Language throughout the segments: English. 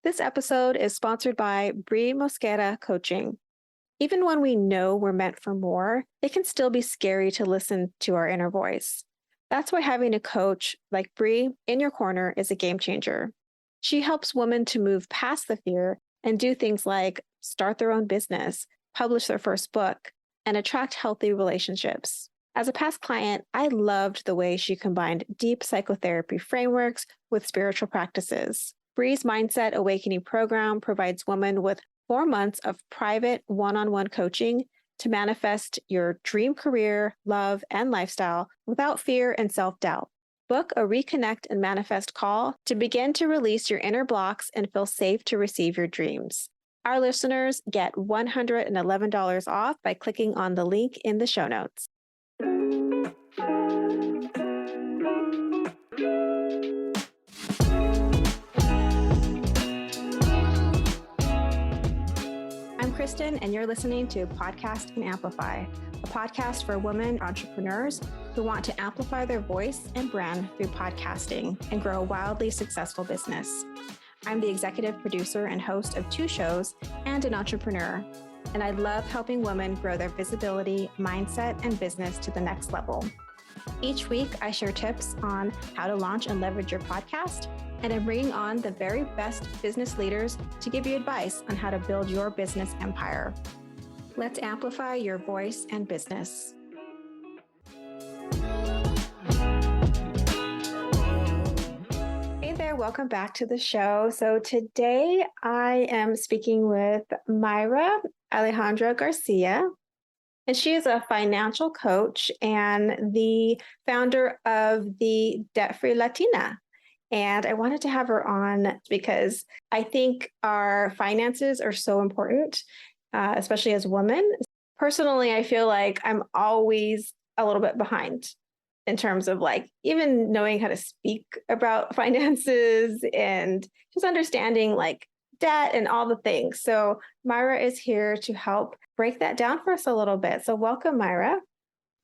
This episode is sponsored by Bree Mosquera Coaching. Even when we know we're meant for more, it can still be scary to listen to our inner voice. That's why having a coach like Bree in your corner is a game changer. She helps women to move past the fear and do things like start their own business, publish their first book, and attract healthy relationships. As a past client, I loved the way she combined deep psychotherapy frameworks with spiritual practices. Bree's Mindset Awakening program provides women with 4 months of private one-on-one coaching to manifest your dream career, love, and lifestyle without fear and self-doubt. Book a Reconnect and Manifest call to begin to release your inner blocks and feel safe to receive your dreams. Our listeners get $111 off by clicking on the link in the show notes. I'm Kristen, and you're listening to Podcast and Amplify, a podcast for women entrepreneurs who want to amplify their voice and brand through podcasting and grow a wildly successful business. I'm the executive producer and host of 2 shows and an entrepreneur, and I love helping women grow their visibility, mindset, and business to the next level. Each week, I share tips on how to launch and leverage your podcast, and I'm bringing on the very best business leaders to give you advice on how to build your business empire. Let's amplify your voice and business. Hey there, welcome back to the show. So today I am speaking with Mayra Alejandra Garcia, and she is a financial coach and the founder of the Debt-Free Latina. And I wanted to have her on because I think our finances are so important, especially as women. Personally, I feel like I'm always a little bit behind in terms of like even knowing how to speak about finances and just understanding like debt and all the things. So Mayra is here to help break that down for us a little bit. So welcome, Mayra.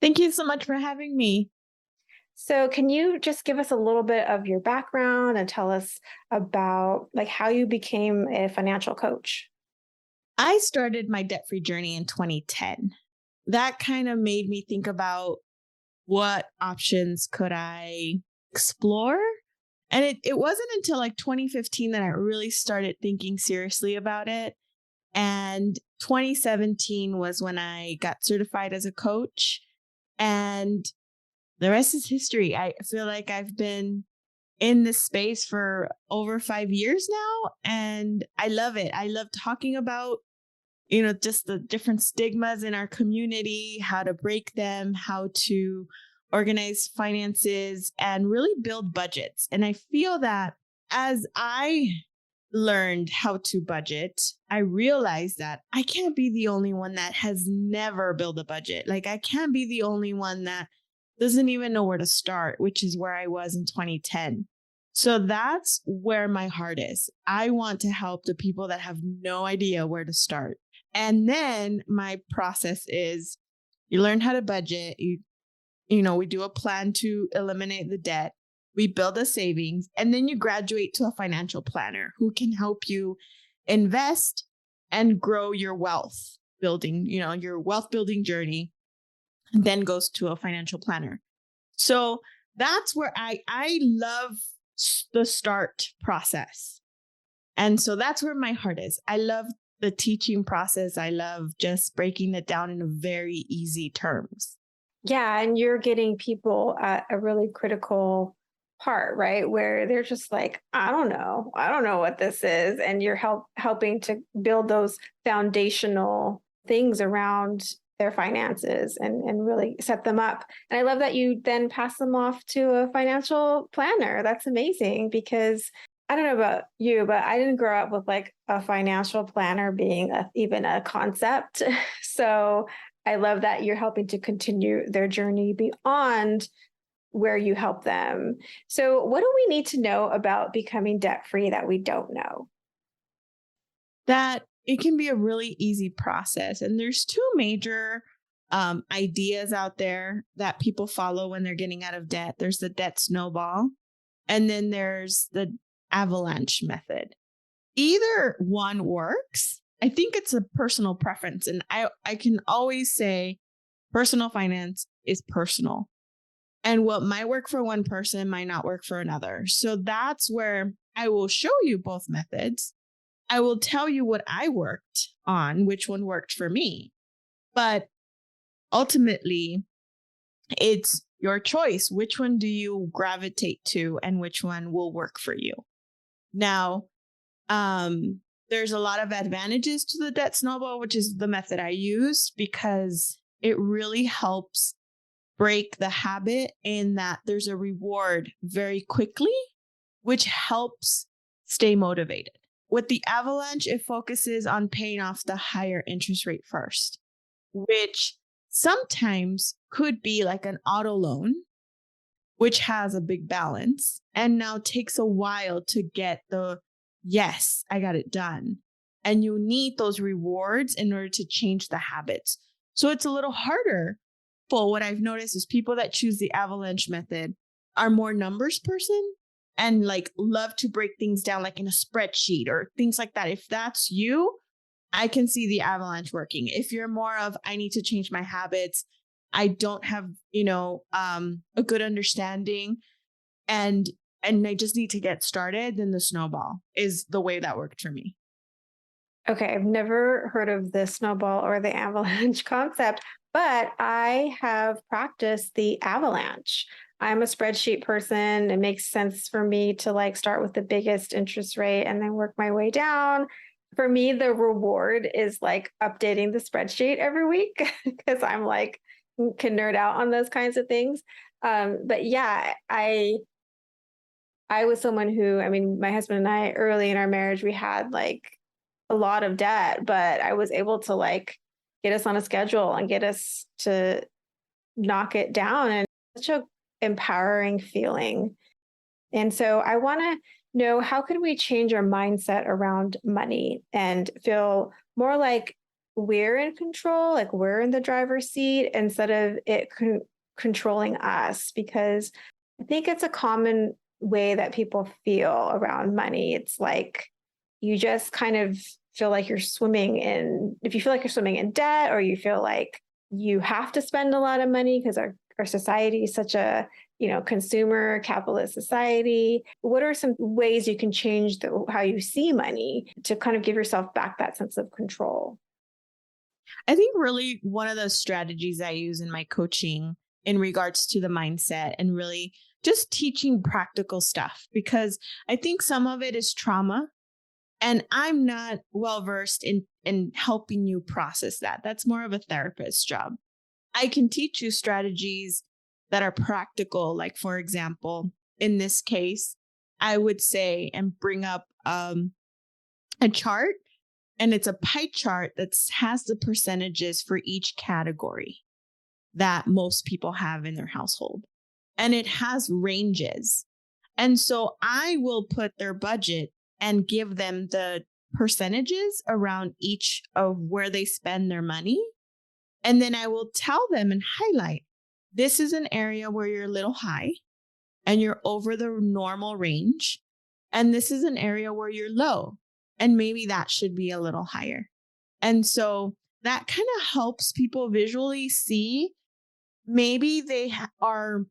Thank you so much for having me. So can you just give us a little bit of your background and tell us about like how you became a financial coach? I started my debt-free journey in 2010. That kind of made me think about what options could I explore. And it wasn't until like 2015 that I really started thinking seriously about it. And 2017 was when I got certified as a coach. And the rest is history. I feel like I've been in this space for over 5 years now, and I love it. I love talking about, just the different stigmas in our community, how to break them, how to organize finances, and really build budgets. And I feel that as I learned how to budget, I realized that I can't be the only one that has never built a budget. Like I can't be the only one that doesn't even know where to start, which is where I was in 2010. So that's where my heart is. I want to help the people that have no idea where to start. And then my process is you learn how to budget. We do a plan to eliminate the debt. We build a savings, and then you graduate to a financial planner who can help you invest and grow your wealth building, your wealth building journey, and then goes to a financial planner. So that's where I love the start process. And so that's where my heart is. I love the teaching process. I love just breaking it down in a very easy terms. Yeah, and you're getting people at a really critical part, right? Where they're just like, I don't know what this is. And you're helping to build those foundational things around their finances and really set them up. And I love that you then pass them off to a financial planner. That's amazing because I don't know about you, but I didn't grow up with like a financial planner being even a concept. So I love that you're helping to continue their journey beyond where you help them. So what do we need to know about becoming debt-free that we don't know? That it can be a really easy process. And there's 2 major ideas out there that people follow when they're getting out of debt. There's the debt snowball, and then there's the avalanche method. either one works. I think it's a personal preference. And I can always say personal finance is personal. And what might work for one person might not work for another. So that's where I will show you both methods. I will tell you what I worked on, which one worked for me. But ultimately, it's your choice. Which one do you gravitate to and which one will work for you? Now, there's a lot of advantages to the debt snowball, which is the method I use, because it really helps break the habit in that there's a reward very quickly, which helps stay motivated. With the avalanche, it focuses on paying off the higher interest rate first, which sometimes could be like an auto loan, which has a big balance and now takes a while to get the yes, I got it done. And you need those rewards in order to change the habits. So it's a little harder. But what I've noticed is people that choose the avalanche method are more numbers person and like love to break things down like in a spreadsheet or things like that. If that's you, I can see the avalanche working. If you're more of, I need to change my habits, I don't have, a good understanding and I just need to get started, then the snowball is the way that worked for me. Okay, I've never heard of the snowball or the avalanche concept, but I have practiced the avalanche. I'm a spreadsheet person. It makes sense for me to like start with the biggest interest rate and then work my way down. For me, the reward is like updating the spreadsheet every week because I'm like can nerd out on those kinds of things. But yeah, I was someone who, I mean, my husband and I early in our marriage, we had like a lot of debt, but I was able to like get us on a schedule and get us to knock it down. And such a empowering feeling. And so I want to know, how can we change our mindset around money and feel more like we're in control, like we're in the driver's seat instead of it controlling us? Because I think it's a common way that people feel around money. It's like you just kind of feel like you're swimming in, if you feel like you're swimming in debt, or you feel like you have to spend a lot of money because our society is such a consumer capitalist society. What are some ways you can change how you see money to kind of give yourself back that sense of control? I think really one of the strategies I use in my coaching in regards to the mindset and really just teaching practical stuff, because I think some of it is trauma and I'm not well versed in helping you process that. That's more of a therapist's job. I can teach you strategies that are practical. Like, for example, in this case, I would say and bring up a chart, and it's a pie chart that has the percentages for each category that most people have in their household. And it has ranges. And so I will put their budget and give them the percentages around each of where they spend their money. And then I will tell them and highlight, this is an area where you're a little high and you're over the normal range. And this is an area where you're low and maybe that should be a little higher. And so that kind of helps people visually see maybe they are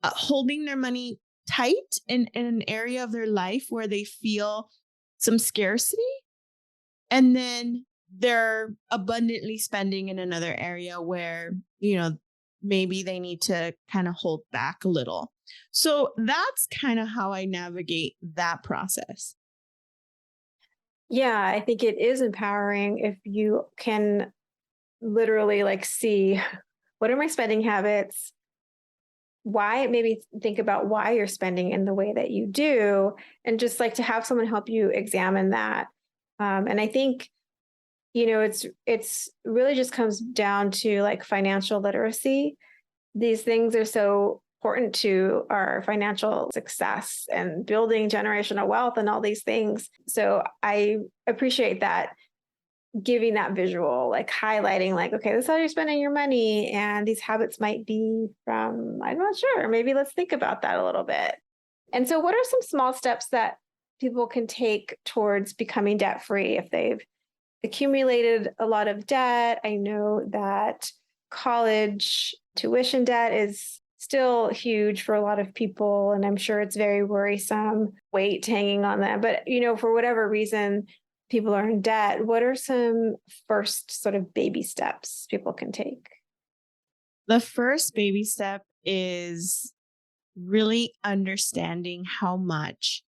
holding their money tight in an area of their life where they feel some scarcity. And then they're abundantly spending in another area where, maybe they need to kind of hold back a little. So that's kind of how I navigate that process. Yeah, I think it is empowering if you can literally like see what are my spending habits, why, maybe think about why you're spending in the way that you do, and just like to have someone help you examine that. And I think, it's really just comes down to like financial literacy. These things are so important to our financial success and building generational wealth and all these things. So I appreciate that, giving that visual, like highlighting, like, okay, this is how you're spending your money. And these habits might be from, I'm not sure, maybe let's think about that a little bit. And so, what are some small steps that people can take towards becoming debt free if they've accumulated a lot of debt. I know that college tuition debt is still huge for a lot of people, and I'm sure it's very worrisome weight hanging on them. But, for whatever reason, people are in debt. What are some first sort of baby steps people can take? The first baby step is really understanding how much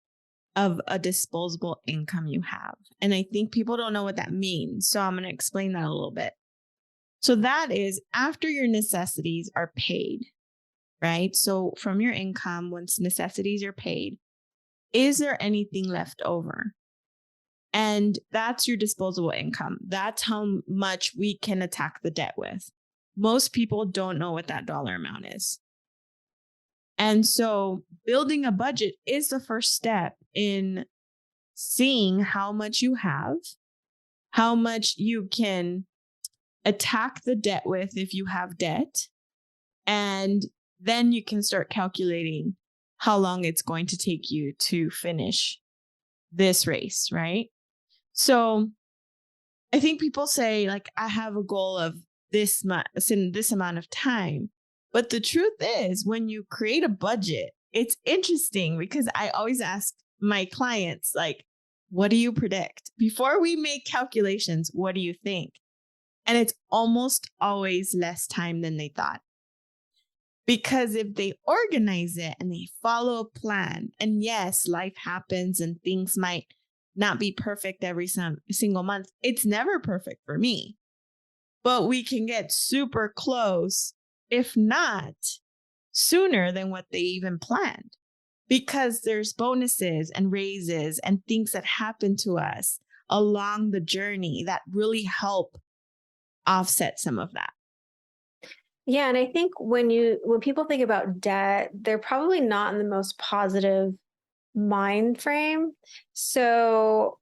of a disposable income you have. And I think people don't know what that means. So I'm going to explain that a little bit. So that is after your necessities are paid, right? So from your income, once necessities are paid, is there anything left over? And that's your disposable income. That's how much we can attack the debt with. Most people don't know what that dollar amount is. And so building a budget is the first step in seeing how much you have, how much you can attack the debt with if you have debt. And then you can start calculating how long it's going to take you to finish this race, right? So I think people say, like, I have a goal of this much in this amount of time. But the truth is, when you create a budget, it's interesting because I always ask my clients, like, what do you predict? Before we make calculations, what do you think? And it's almost always less time than they thought. Because if they organize it and they follow a plan, and yes, life happens and things might not be perfect every single month. It's never perfect for me, but we can get super close, if not sooner than what they even planned, because there's bonuses and raises and things that happen to us along the journey that really help offset some of that. Yeah, and I think when people think about debt, they're probably not in the most positive mind frame. So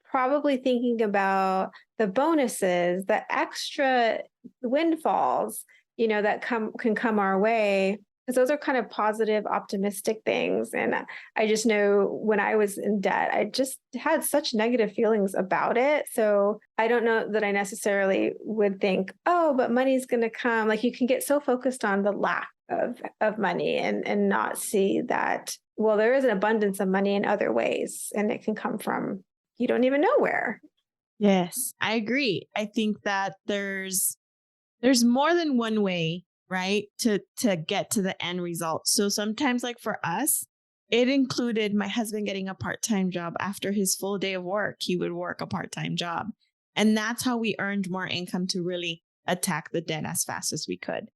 probably thinking about the bonuses, the extra windfalls, that can come our way. Because those are kind of positive, optimistic things. And I just know when I was in debt, I just had such negative feelings about it. So I don't know that I necessarily would think, oh, but money's going to come. Like, you can get so focused on the lack of money and not see that, well, there is an abundance of money in other ways, and it can come from you don't even know where. Yes, I agree. I think that there's more than one way, right, to get to the end result. So sometimes, like for us, it included my husband getting a part-time job. After his full day of work, he would work a part-time job. And that's how we earned more income to really attack the debt as fast as we could.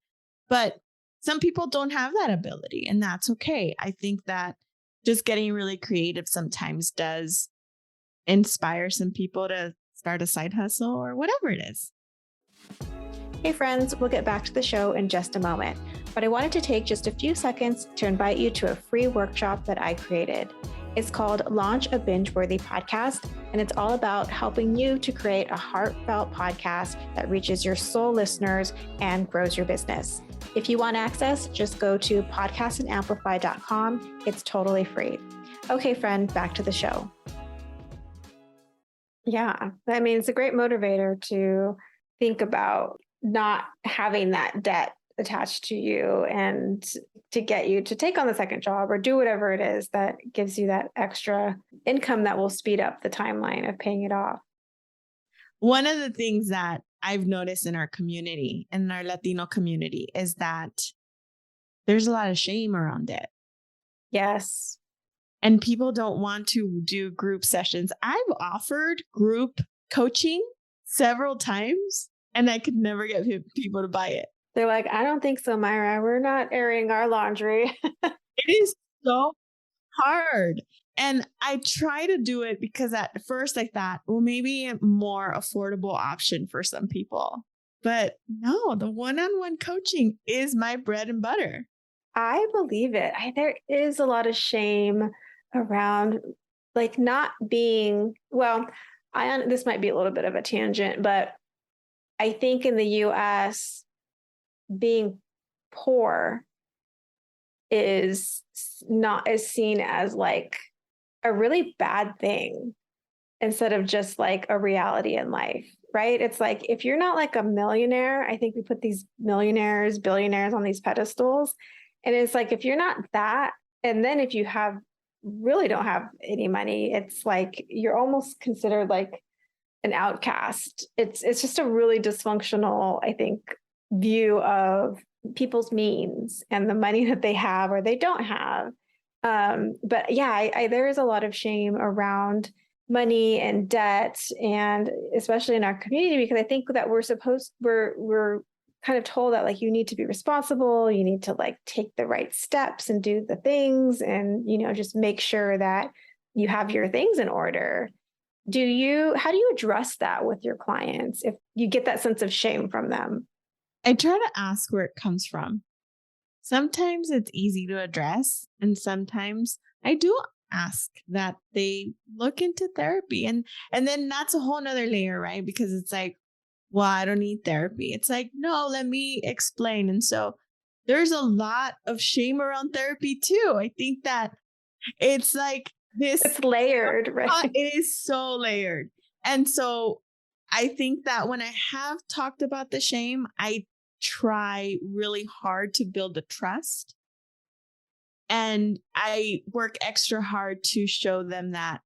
But some people don't have that ability, and that's okay. I think that just getting really creative sometimes does inspire some people to start a side hustle or whatever it is. Hey friends, we'll get back to the show in just a moment, but I wanted to take just a few seconds to invite you to a free workshop that I created. It's called Launch a Binge-Worthy Podcast, and it's all about helping you to create a heartfelt podcast that reaches your soul listeners and grows your business. If you want access, just go to podcastandamplify.com. It's totally free. Okay, friend, back to the show. Yeah, I mean, it's a great motivator to think about not having that debt attached to you and to get you to take on the second job or do whatever it is that gives you that extra income that will speed up the timeline of paying it off. One of the things that I've noticed in our community, in our Latino community, is that there's a lot of shame around it. Yes. And people don't want to do group sessions. I've offered group coaching several times, and I could never get people to buy it. They're like, I don't think so, Mayra. We're not airing our laundry. It is so hard. And I try to do it because at first I thought, well, maybe a more affordable option for some people. But no, the one-on-one coaching is my bread and butter. I believe it. There is a lot of shame around, like, not being, well, this might be a little bit of a tangent, but I think in the US, being poor is not as seen as like a really bad thing instead of just like a reality in life, right? It's like if you're not like a millionaire, I think we put these millionaires, billionaires on these pedestals. And it's like if you're not that, and then if you have really don't have any money, it's like you're almost considered like an outcast. It's just a really dysfunctional, I think, view of people's means and the money that they have or they don't have. But yeah, there is a lot of shame around money and debt, and especially in our community, because I think that we're kind of told that like you need to be responsible, you need to like take the right steps and do the things, and just make sure that you have your things in order. How do you address that with your clients if you get that sense of shame from them? I try to ask where it comes from. Sometimes it's easy to address, and sometimes I do ask that they look into therapy. And then that's a whole nother layer, right? Because it's like, well, I don't need therapy. It's like, no, let me explain. And so there's a lot of shame around therapy too. I think that it's like this, It's layered, right? it is so layered. And so I think that when I have talked about the shame, I try really hard to build the trust. And I work extra hard to show them that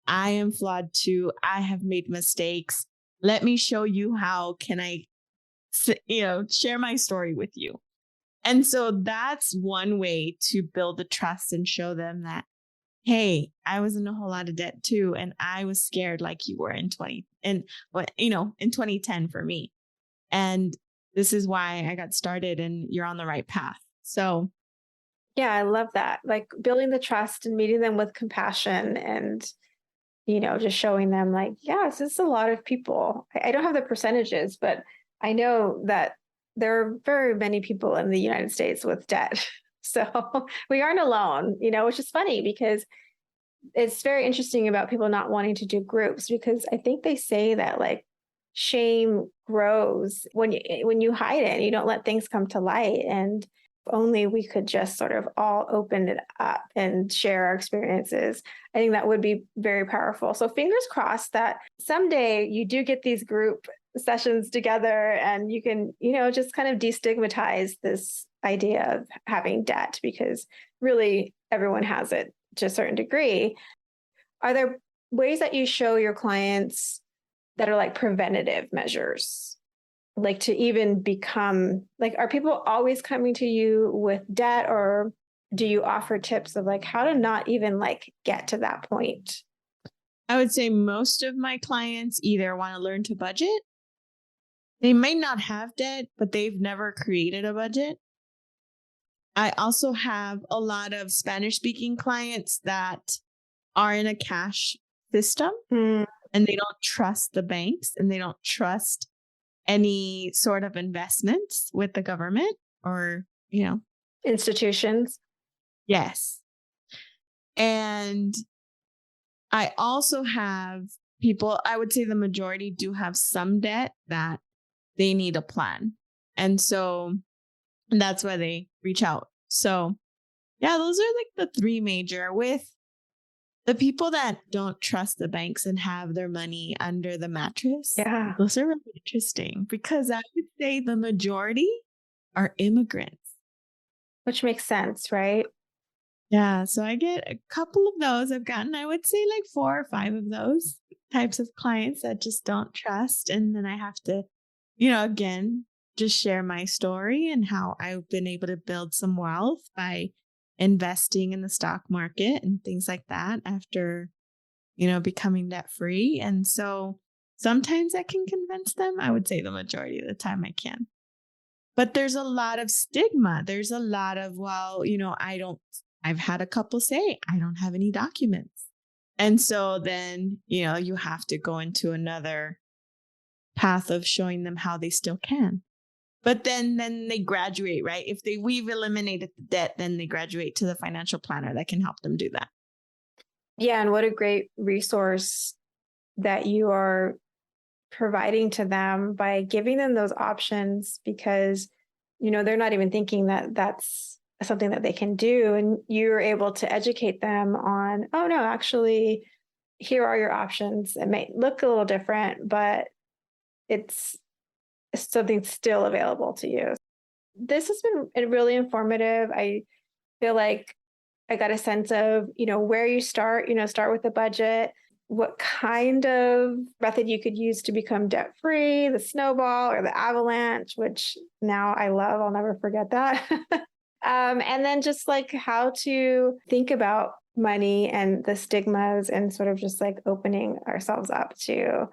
I am flawed too. I have made mistakes. Let me show you how can I, share my story with you. And so that's one way to build the trust and show them that, hey, I was in a whole lot of debt too, and I was scared like you were in 2010 for me. And this is why I got started, and you're on the right path. So Yeah, I love that. Like building the trust and meeting them with compassion and, just showing them like, yes, it's a lot of people. I don't have the percentages, but I know that there are very many people in the United States with debt. So we aren't alone, which is funny because it's very interesting about people not wanting to do groups, because I think they say that like shame grows when you hide it and you don't let things come to light. And if only we could just sort of all open it up and share our experiences, I think that would be very powerful. So fingers crossed that someday you do get these group sessions together and you can, just kind of destigmatize this idea of having debt, because really everyone has it to a certain degree. Are there ways that you show your clients that are like preventative measures, like to even become like, are people always coming to you with debt, or do you offer tips of like how to not even like get to that point? I would say most of my clients either want to learn to budget. They may not have debt, but they've never created a budget. I also have a lot of Spanish speaking clients that are in a cash system, Mm, and they don't trust the banks, and they don't trust any sort of investments with the government or, institutions. yes. And I also have people, I would say the majority do have some debt that they need a plan. And so that's why they reach out. So yeah, those are like the three major. With the people that don't trust the banks and have their money under the mattress, Yeah. those are really interesting because I would say the majority are immigrants. Which makes sense, right? Yeah, so I get a couple of those. I've gotten, I would say, like 4 or 5 of those types of clients that just don't trust. And then I have to, again, just share my story and how I've been able to build some wealth by investing in the stock market and things like that after, becoming debt free. And so sometimes I can convince them. I would say the majority of the time I can. But there's a lot of stigma. There's a lot of, well, I've had a couple say, I don't have any documents. And so then, you have to go into another path of showing them how they still can. But then they graduate, right? If we've eliminated the debt, then they graduate to the financial planner that can help them do that. Yeah. And what a great resource that you are providing to them by giving them those options, because they're not even thinking that that's something that they can do. And you're able to educate them on, oh, no, actually, here are your options. It may look a little different, but it's something still available to you. This has been really informative. I feel like I got a sense of, where you start, start with the budget, what kind of method you could use to become debt free, the snowball or the avalanche, which now I love. I'll never forget that. And then just like how to think about money and the stigmas and sort of just like opening ourselves up to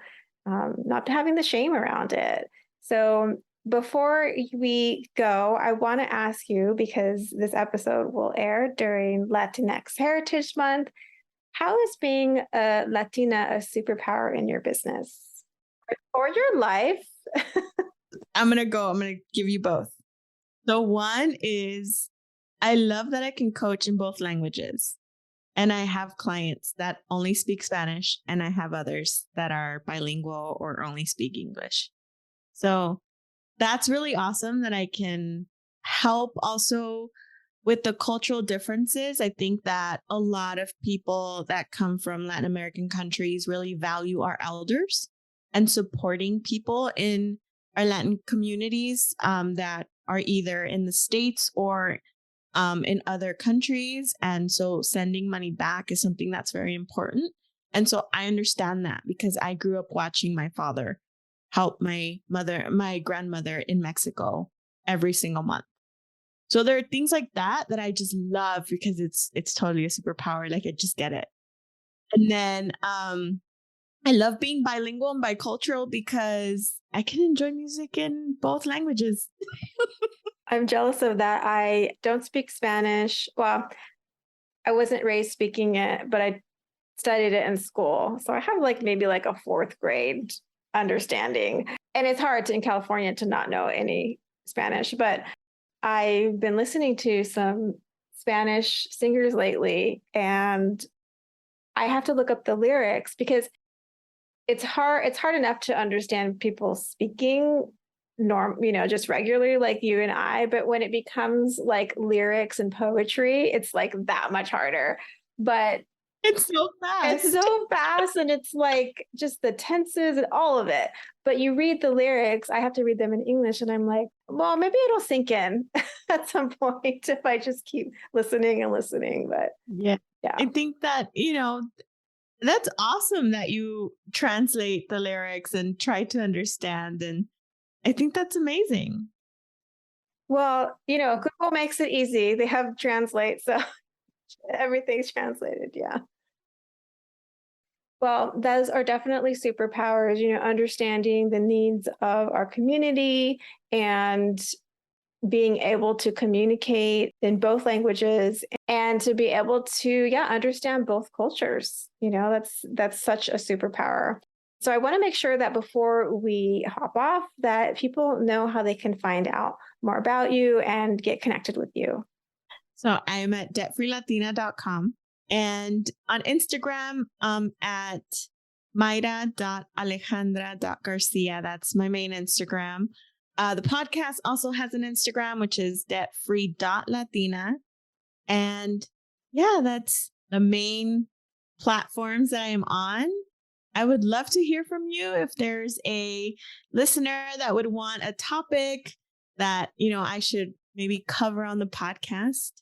not having the shame around it. So before we go, I want to ask you, because this episode will air during Latinx Heritage Month, how is being a Latina a superpower in your business or your life? I'm going to give you both. So one is I love that I can coach in both languages. And I have clients that only speak Spanish, and I have others that are bilingual or only speak English. So that's really awesome that I can help also with the cultural differences. I think that a lot of people that come from Latin American countries really value our elders and supporting people in our Latin communities that are either in the States or in other countries. And so sending money back is something that's very important. And so I understand that because I grew up watching my father help my grandmother in Mexico every single month. So there are things like that I just love because it's totally a superpower. Like I just get it. And then I love being bilingual and bicultural because I can enjoy music in both languages. I'm jealous of that. I don't speak Spanish. Well, I wasn't raised speaking it, but I studied it in school. So I have maybe a fourth grade understanding. And it's hard in California to not know any Spanish, but I've been listening to some Spanish singers lately, and I have to look up the lyrics because it's hard enough to understand people speaking just regularly like you and I, but when it becomes like lyrics and poetry, it's like that much harder. But it's so fast and it's like just the tenses and all of it. But you read the lyrics, I have to read them in English, and I'm like, well, maybe it'll sink in at some point if I just keep listening and listening. But yeah. I think that, that's awesome that you translate the lyrics and try to understand. And I think that's amazing. Well, Google makes it easy. They have Translate, so everything's translated. Yeah. Well, those are definitely superpowers, understanding the needs of our community and being able to communicate in both languages and to be able to, understand both cultures. That's such a superpower. So I want to make sure that before we hop off, that people know how they can find out more about you and get connected with you. So I am at debtfreelatina.com and on Instagram, at Mayra.Alejandra.Garcia. That's my main Instagram. The podcast also has an Instagram, which is debtfree.latina. And that's the main platforms that I am on. I would love to hear from you if there's a listener that would want a topic that, I should maybe cover on the podcast.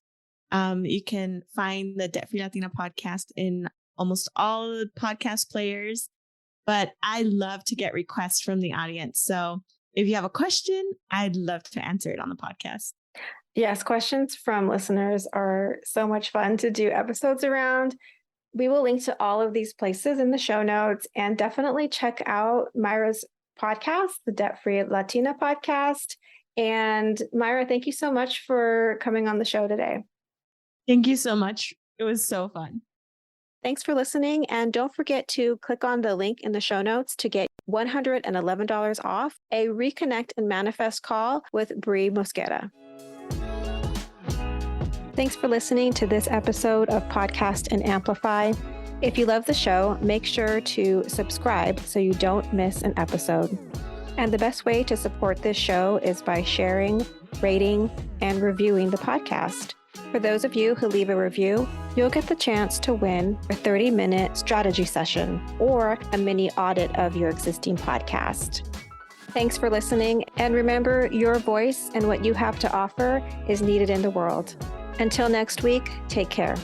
You can find the Debt Free Latina podcast in almost all the podcast players, but I love to get requests from the audience. So if you have a question, I'd love to answer it on the podcast. Yes, questions from listeners are so much fun to do episodes around. We will link to all of these places in the show notes, and definitely check out Mayra's podcast, the Debt Free Latina podcast. And Mayra, thank you so much for coming on the show today. Thank you so much. It was so fun. Thanks for listening. And don't forget to click on the link in the show notes to get $111 off a Reconnect and Manifest call with Bree Mosquera. Thanks for listening to this episode of Podcast and Amplify. If you love the show, make sure to subscribe so you don't miss an episode. And the best way to support this show is by sharing, rating, and reviewing the podcast. For those of you who leave a review, you'll get the chance to win a 30-minute strategy session or a mini audit of your existing podcast. Thanks for listening, and remember, your voice and what you have to offer is needed in the world. Until next week, take care.